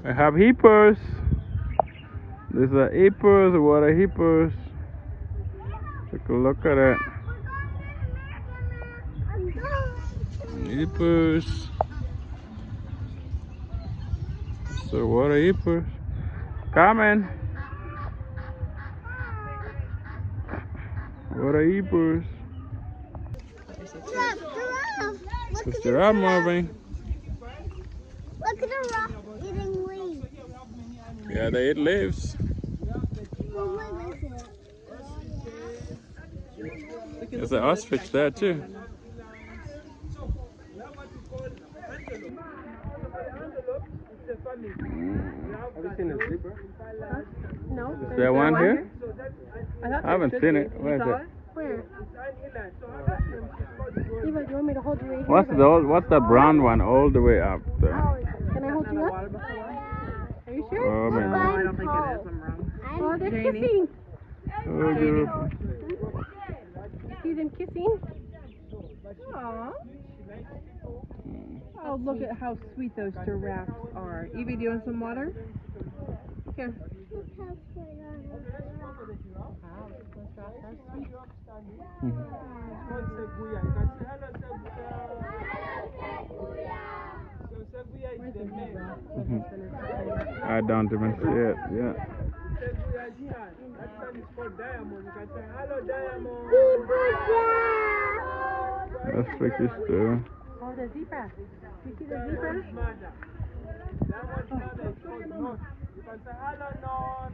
I have hippos. These are hippos, water hippos. Take a look at it. Hippos. So water hippos. Coming. Water hippos. Look The at giraffe moving. Look at the rock eating leaves. Yeah, they eat leaves. There's an ostrich there too. Have you seen a zebra? Huh? No. Is there one here? I haven't seen it. Where is it? Where? Eva, do you want me to hold you right here? What's the brown one all the way up there? Can I hold you up? Are you sure? Oh, maybe. No, I don't think it is. I'm wrong. Oh, they're Janie. kissing. Oh, beautiful. See them kissing? Aww. Oh, look at how sweet those giraffes are. Evie, do you want some water? Here. I don't even see it. Yeah. That's tricky too. Oh, the zebra. You see the zebra? You can say hello, North.